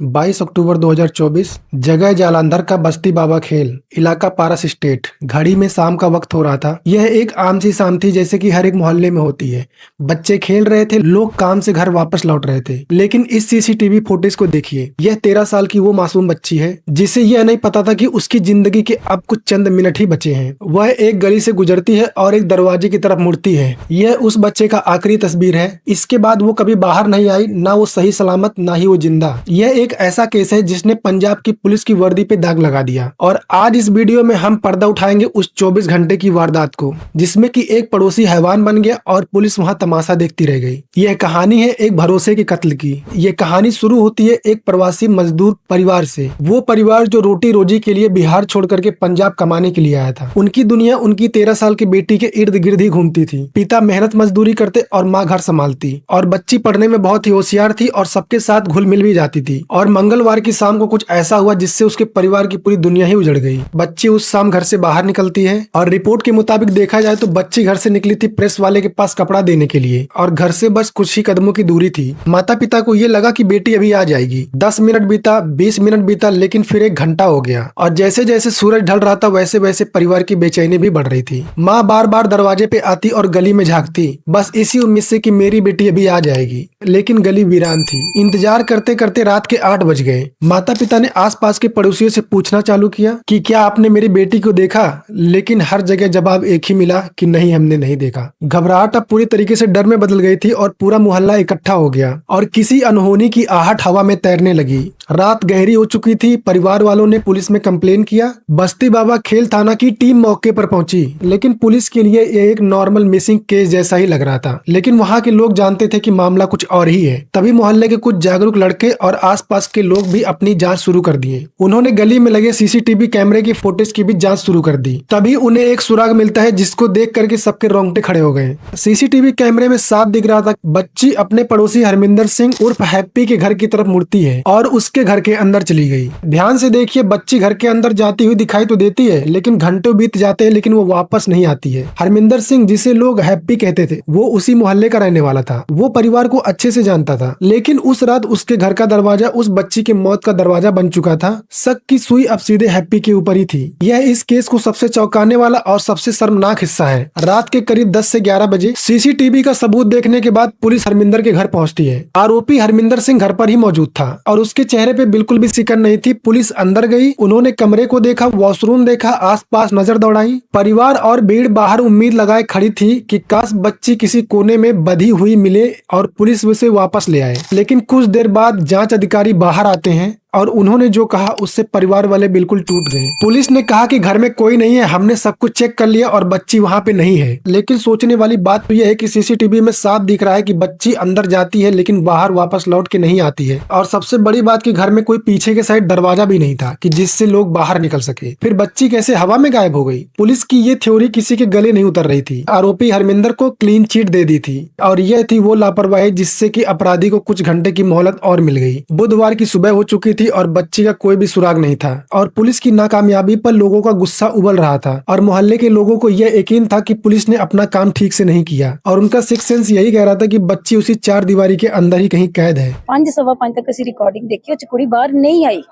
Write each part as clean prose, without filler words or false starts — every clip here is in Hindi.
22 अक्टूबर 2024। जगह जालंधर का बस्ती बाबा खेल, इलाका पारस स्टेट। घड़ी में शाम का वक्त हो रहा था। यह एक आम सी शाम थी जैसे कि हर एक मोहल्ले में होती है। बच्चे खेल रहे थे, लोग काम से घर वापस लौट रहे थे। लेकिन इस सीसीटीवी फुटेज को देखिए। यह 13 साल की वो मासूम बच्ची है जिसे यह नहीं पता था कि उसकी जिंदगी के अब कुछ चंद मिनट ही बचे हैं। वह एक गली से गुजरती है और एक दरवाजे की तरफ मुड़ती है। यह उस बच्चे का आखिरी तस्वीर है। इसके बाद वो कभी बाहर नहीं आई, ना वो सही सलामत, ना ही वो जिंदा। यह एक ऐसा केस है जिसने पंजाब की पुलिस की वर्दी पे दाग लगा दिया। और आज इस वीडियो में हम पर्दा उठाएंगे उस 24 घंटे की वारदात को, जिसमें कि एक पड़ोसी हैवान बन गया और पुलिस वहां तमाशा देखती रह गई। यह कहानी है एक भरोसे के कत्ल की। यह कहानी शुरू होती है एक प्रवासी मजदूर परिवार से। वो परिवार जो रोटी रोजी के लिए बिहार छोड़ करके पंजाब कमाने के लिए आया था। उनकी दुनिया उनकी 13 साल की बेटी के इर्द गिर्द ही घूमती थी। पिता मेहनत मजदूरी करते और माँ घर संभालती, और बच्ची पढ़ने में बहुत ही होशियार थी और सबके साथ घुल मिल भी जाती थी। और मंगलवार की शाम को कुछ ऐसा हुआ जिससे उसके परिवार की पूरी दुनिया ही उजड़ गई। बच्ची उस शाम घर से बाहर निकलती है और रिपोर्ट के मुताबिक देखा जाए तो बच्ची घर से निकली थी प्रेस वाले के पास कपड़ा देने के लिए, और घर से बस कुछ ही कदमों की दूरी थी। माता पिता को ये लगा कि बेटी अभी आ जाएगी। 10 मिनट बीता, 20 मिनट बीता, लेकिन फिर 1 घंटा हो गया। और जैसे जैसे सूरज ढल रहा था वैसे वैसे परिवार की बेचैनी भी बढ़ रही थी। माँ बार बार दरवाजे पे आती और गली में झांकती, बस इसी उम्मीद से कि मेरी बेटी अभी आ जाएगी। लेकिन गली वीरान थी। इंतजार करते करते रात के 8 बज गए। माता पिता ने आसपास के पड़ोसियों से पूछना चालू किया कि क्या आपने मेरी बेटी को देखा, लेकिन हर जगह जवाब एक ही मिला कि नहीं, हमने नहीं देखा। घबराहट अब पूरी तरीके से डर में बदल गई थी और पूरा मोहल्ला इकट्ठा हो गया और किसी अनहोनी की आहट हवा में तैरने लगी। रात गहरी हो चुकी थी। परिवार वालों ने पुलिस में कंप्लेन किया। बस्ती बाबा खेल थाना की टीम मौके पर पहुंची, लेकिन पुलिस के लिए यह एक नॉर्मल मिसिंग केस जैसा ही लग रहा था। लेकिन वहां के लोग जानते थे कि मामला कुछ और ही है। तभी मोहल्ले के कुछ जागरूक लड़के और आसपास के लोग भी अपनी जांच शुरू कर दिए। उन्होंने गली में लगे सीसीटीवी कैमरे की फुटेज की भी जांच शुरू कर दी। तभी उन्हें एक सुराग मिलता है जिसको देख करके सबके रोंगटे खड़े हो गए। सीसीटीवी कैमरे में साफ दिख रहा था बच्ची अपने पड़ोसी हरमिंदर सिंह उर्फ हैप्पी के घर की तरफ मुड़ती है और उसके घर के अंदर चली गई। ध्यान से देखिए, बच्ची घर के अंदर जाती हुई दिखाई तो देती है, लेकिन घंटों बीत जाते हैं लेकिन वो वापस नहीं आती है। हरमिंदर सिंह, जिसे लोग हैप्पी कहते थे, वो उसी मोहल्ले का रहने वाला था। वो परिवार को अच्छे से जानता था, लेकिन उस रात उसके घर का दरवाजा उस बच्ची की मौत का दरवाजा बन चुका था। शक की सुई अब सीधे हैप्पी के ऊपर ही थी। यह इस केस को सबसे चौंकाने वाला और सबसे शर्मनाक हिस्सा है। रात के करीब 10 से 11 बजे सीसीटीवी का सबूत देखने के बाद पुलिस हरमिंदर के घर पहुंचती है। आरोपी हरमिंदर सिंह घर पर ही मौजूद था और उसके चेहरे पे बिल्कुल भी सिकन नहीं थी। पुलिस अंदर गई, उन्होंने कमरे को देखा, वॉशरूम देखा, आसपास नजर दौड़ाई। परिवार और भीड़ बाहर उम्मीद लगाए खड़ी थी कि काश बच्ची किसी कोने में बंधी हुई मिले और पुलिस उसे वापस ले आए। लेकिन कुछ देर बाद जांच अधिकारी बाहर आते हैं और उन्होंने जो कहा उससे परिवार वाले बिल्कुल टूट गए। पुलिस ने कहा कि घर में कोई नहीं है, हमने सब कुछ चेक कर लिया और बच्ची वहां पे नहीं है। लेकिन सोचने वाली बात तो यह है कि सीसीटीवी में साफ दिख रहा है कि बच्ची अंदर जाती है लेकिन बाहर वापस लौट के नहीं आती है। और सबसे बड़ी बात कि घर में कोई पीछे के साइड दरवाजा भी नहीं था कि जिससे लोग बाहर निकल सके। फिर बच्ची कैसे हवा में गायब हो गई? पुलिस की ये थ्योरी किसी के गले नहीं उतर रही थी। आरोपी हरमिंदर को क्लीन चिट दे दी थी और यह थी वो लापरवाही जिससे कि अपराधी को कुछ घंटे की मोहलत और मिल गई। बुधवार की सुबह हो चुकी थी और बच्ची का कोई भी सुराग नहीं था और पुलिस की नाकामयाबी पर लोगों का गुस्सा उबल रहा था और मोहल्ले के लोगों को यह यकीन था कि पुलिस ने अपना काम ठीक से नहीं किया और उनका सिक्स सेंस यही कह रहा था कि बच्ची उसी 4 दीवारी के अंदर ही कहीं कैद है। 5:15 तक ਅਸੀਂ ਰਿਕਾਰਡਿੰਗ ਦੇਖੀ, ਉਹ ਚ ਕੁੜੀ ਬਾਹਰ ਨਹੀਂ ਆਈ।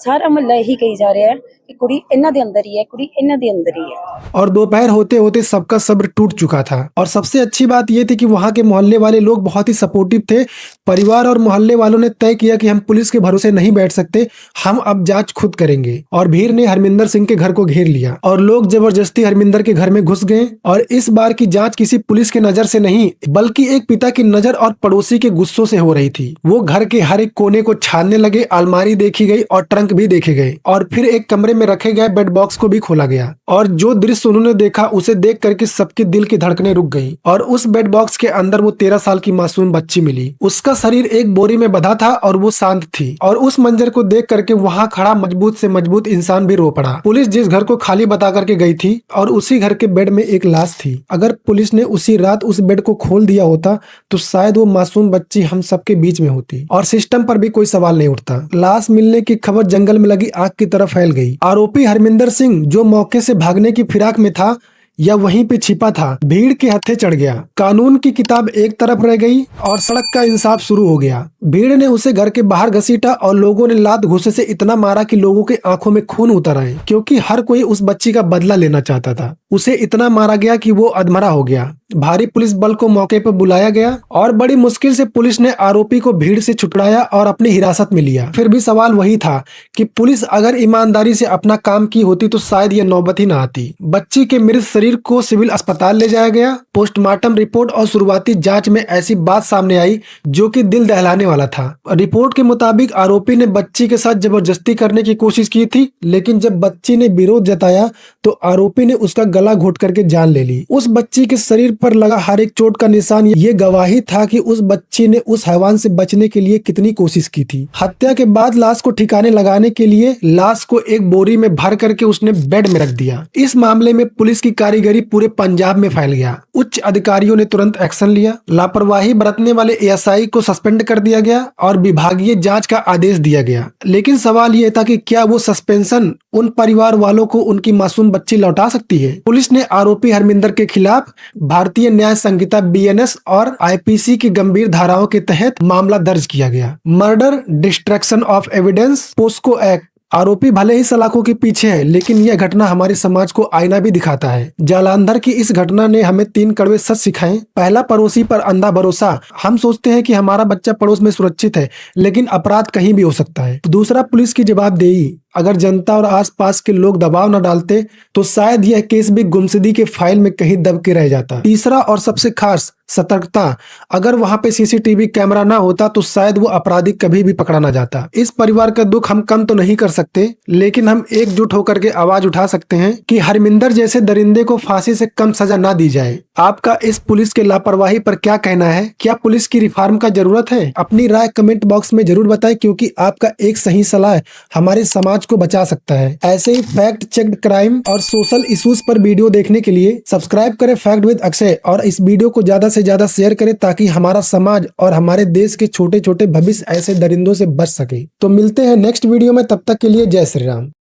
सारा मोहल्ला यही कही जा रहा है कि कुड़ी इन्हां दे अंदर ही है, कुड़ी इन्हां दे अंदर ही है। और दोपहर होते होते सबका सब्र टूट चुका था। और सबसे अच्छी बात यह थी कि वहां के मोहल्ले वाले लोग बहुत ही सपोर्टिव थे। परिवार और मोहल्ले वालों ने तय किया कि हम पुलिस के भरोसे नहीं बैठ सकते, हम अब जांच खुद करेंगे। और भीड़ ने हरमिंदर सिंह के घर को घेर लिया और लोग जबरदस्ती हरमिंदर के घर में घुस गए। और इस बार की जांच किसी पुलिस के नजर से नहीं बल्कि एक पिता की नजर और पड़ोसी के गुस्सों से हो रही थी। वो घर के हर एक कोने को छानने लगे, अलमारी देखी गई और ट्रंक भी देखे गए और फिर एक कमरे में रखे गए बेड बॉक्स को भी खोला गया। और जो दृश्य उन्होंने देखा उसे देख करके सबके दिल की धड़कनें रुक गई। और उस बेड बॉक्स के अंदर वो 13 साल की मासूम बच्ची मिली। उसका शरीर एक बोरी में बंधा था और वो शांत थी। और उस मंजर को देख करके वहां खड़ा मजबूत से मजबूत इंसान भी रो पड़ा। पुलिस जिस घर को खाली बता करके गई थी और उसी घर के बेड में एक लाश थी। अगर पुलिस ने उसी रात उस बेड को खोल दिया होता तो शायद वो मासूम बच्ची हम सबके बीच में होती और सिस्टम पर भी कोई सवाल नहीं उठता। लाश मिलने की खबर जंगल में लगी आग की तरफ फैल गई। आरोपी हरमिंदर सिंह जो मौके से भागने की फिराक में था, या वहीं पे छिपा था, भीड़ के हत्थे चढ़ गया। कानून की किताब एक तरफ रह गई और सड़क का इंसाफ शुरू हो गया। भीड़ ने उसे घर के बाहर घसीटा और लोगों ने लात घुसे से इतना मारा कि लोगों के आंखों में खून उतर आए, क्योंकि हर कोई उस बच्ची का बदला लेना चाहता था। उसे इतना मारा गया कि वो अधमरा हो गया। भारी पुलिस बल को मौके पर बुलाया गया और बड़ी मुश्किल से पुलिस ने आरोपी को भीड़ से छुड़ाया और अपनी हिरासत में लिया। फिर भी सवाल वही था कि पुलिस अगर ईमानदारी से अपना काम की होती तो शायद ये नौबत ही ना आती। बच्ची के मृत शरीर को सिविल अस्पताल ले जाया गया। पोस्टमार्टम रिपोर्ट और शुरुआती जांच में ऐसी बात सामने आई जो कि दिल दहलाने वाला था। रिपोर्ट के मुताबिक आरोपी ने बच्ची के साथ जबरदस्ती करने की कोशिश की थी, लेकिन जब बच्ची ने विरोध जताया तो आरोपी ने उसका गला घोट करके जान ले ली। उस बच्ची के शरीर पर लगा हर एक चोट का निशान ये गवाही था कि उस बच्ची ने उस हैवान से बचने के लिए कितनी कोशिश की थी। हत्या के बाद लाश को ठिकाने लगाने के लिए लाश को एक बोरी में भर करके उसने बेड में रख दिया। इस मामले में पुलिस की कारीगरी पूरे पंजाब में फैल गया। उच्च अधिकारियों ने तुरंत एक्शन लिया। लापरवाही बरतने वाले एएसआई को सस्पेंड कर दिया गया और विभागीय जांच का आदेश दिया गया। लेकिन सवाल यह था कि क्या वो सस्पेंशन उन परिवार वालों को उनकी मासूम बच्ची लौटा सकती है? पुलिस ने आरोपी हरमिंदर के खिलाफ भारतीय न्याय संहिता बीएनएस और आईपीसी की गंभीर धाराओं के तहत मामला दर्ज किया गया। Murder, destruction of evidence, POCSO act. आरोपी भले ही सलाखों के पीछे है, लेकिन यह घटना हमारे समाज को आईना भी दिखाता है। जालंधर की इस घटना ने हमें 3 कड़वे सच सिखाए। पहला, पड़ोसी पर अंधा भरोसा। हम सोचते हैं कि हमारा बच्चा पड़ोस में सुरक्षित है, लेकिन अपराध कहीं भी हो सकता है। दूसरा, पुलिस की जवाबदेही। अगर जनता और आसपास के लोग दबाव न डालते तो शायद यह केस भी गुमशुदगी के फाइल में कहीं दब के रह जाता। तीसरा और सबसे खास, सतर्कता। अगर वहां पे सीसीटीवी कैमरा ना होता तो शायद वो अपराधी कभी भी पकड़ा ना जाता। इस परिवार का दुख हम कम तो नहीं कर सकते, लेकिन हम एकजुट होकर के आवाज उठा सकते हैं कि हरमिंदर जैसे दरिंदे को फांसी से कम सजा ना दी जाए। आपका इस पुलिस के लापरवाही पर क्या कहना है? क्या पुलिस की रिफॉर्म का जरूरत है? अपनी राय कमेंट बॉक्स में जरूर बताएं, क्योंकि आपका एक सही सलाह हमारे समाज को बचा सकता है। ऐसे ही फैक्ट चेक्ड क्राइम और सोशल इश्यूज पर वीडियो देखने के लिए सब्सक्राइब करें फैक्ट विद अक्षय और इस वीडियो को ज्यादा से ज्यादा शेयर करें, ताकि हमारा समाज और हमारे देश के छोटे छोटे भविष्य ऐसे दरिंदों से बच सके। तो मिलते हैं नेक्स्ट वीडियो में, तब तक के लिए जय श्री राम।